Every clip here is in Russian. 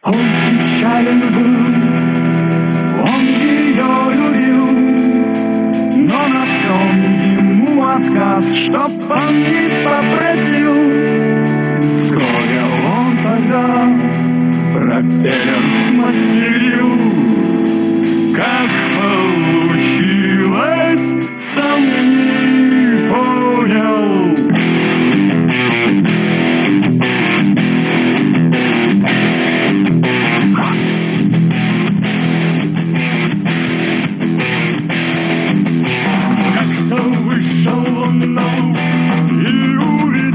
Он печален был, он ее любил, но на всем ему отказ, чтоб он не попросил. Вскоре он тогда пропеллер смастерил. Как получилось, сам не понял. Как-то вышел он на луг и увидел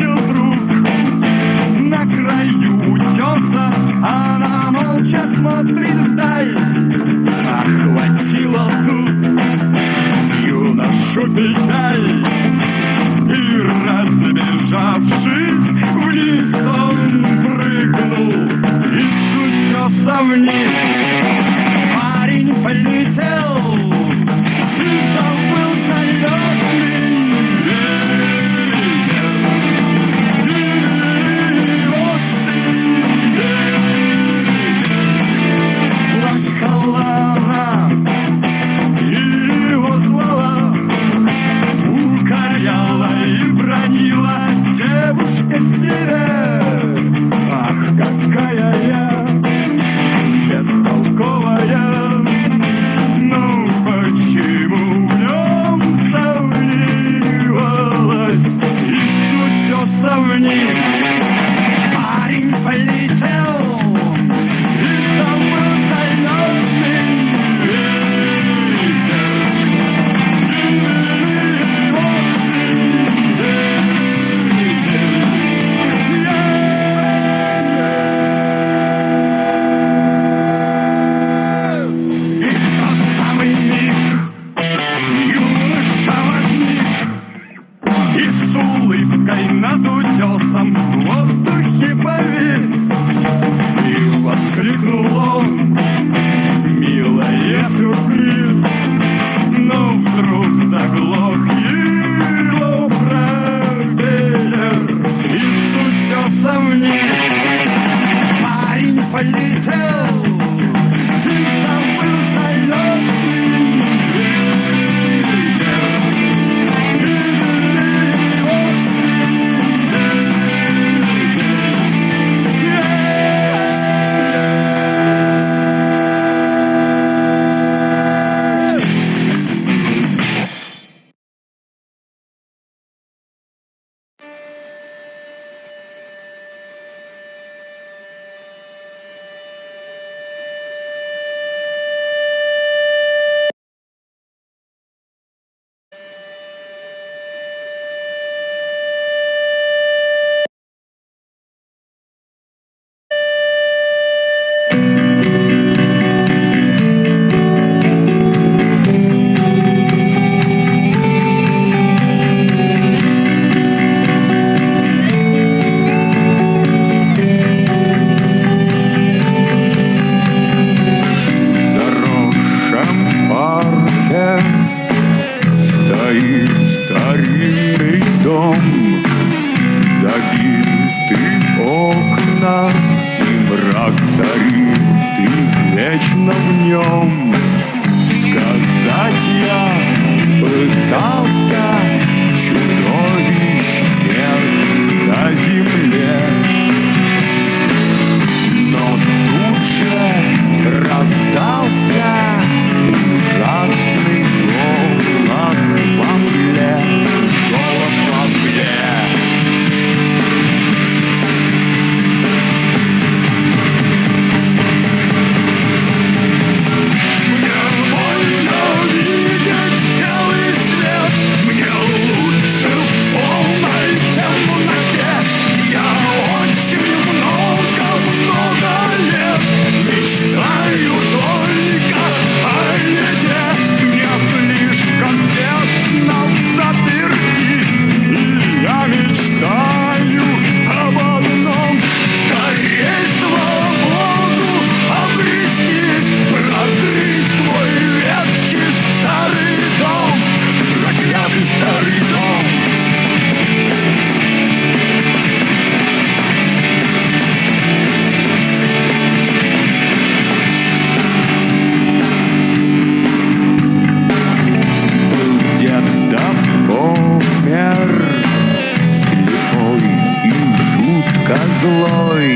злой.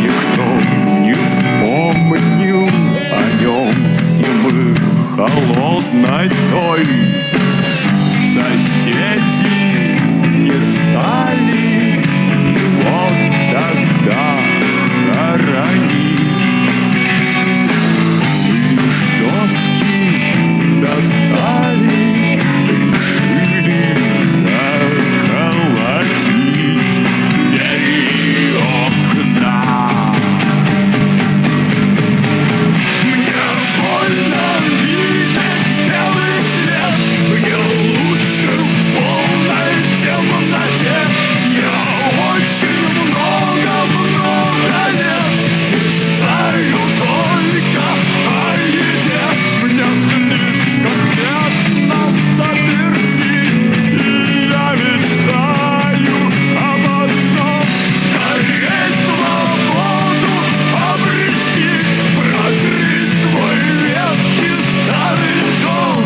Никто не вспомнил о нем зимы холодной той. Соседи не стали его тогда хоронить. Лишь доски достали, решили заколотить двери и окна. Мне больно видеть белый свет, мне лучше в полной темноте. Я очень много лет мечтаю только о еде. Мне слишком тесно в заперти, и я мечтаю об одном: скорей свободу обрести, прокрыть свой ветхий старый дом,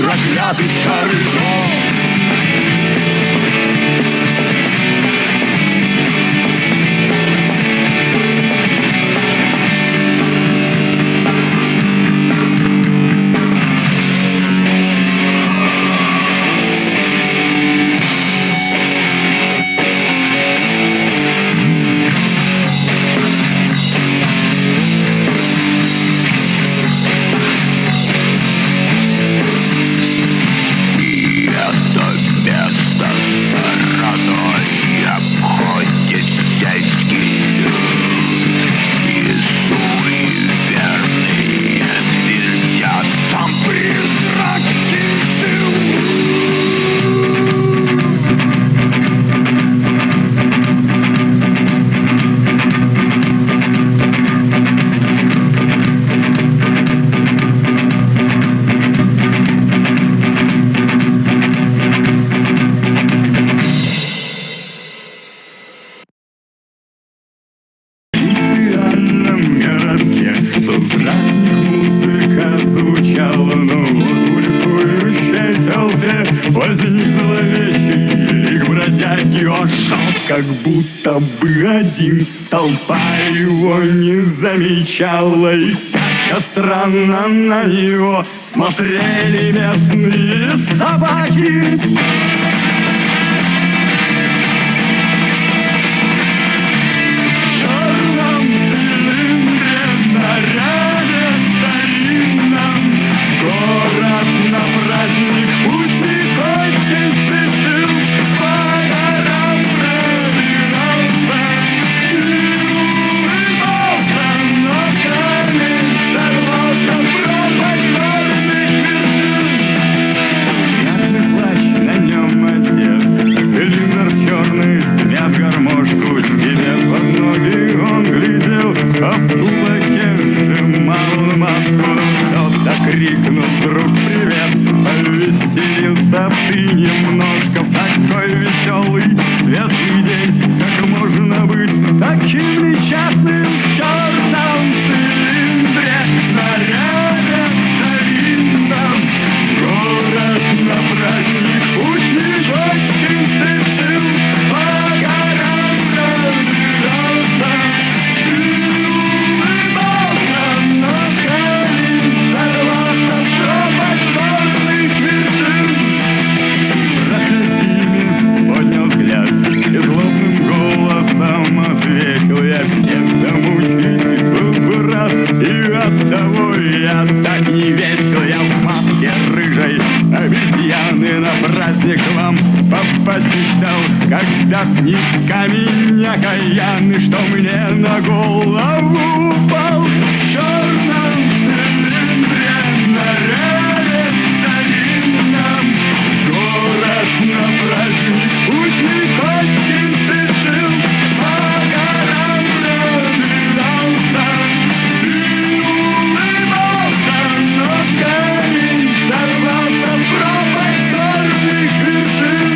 проклятый старый дом. Как будто бы один, толпа его не замечала, и как странно на него смотрели местные собаки. В черном цилиндре, наряде старинном, город на праздник путник очень спешил. Гармошку себе под ноги он глядел, а в кулаке сжимал маску. Кто-то крикнул вдруг привет, повеселился ты немножко в такой веселый светлый день. Как можно быть таким несчастным в черном цилиндре, наряде старинном? Город на праздник путник очень спешил. Я так не весел, я в маске рыжей обезьяны на праздник к вам попасть мечтал. Когда книг камень окаянный, что мне на голову упал. В черном цилиндре, наряде старинном, город на праздник путник очень спешил. По горам пробирался и улыбался, но камень сорвался в пропасть горных вершин.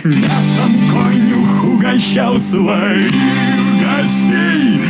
Мясом конюх угощал своих гостей.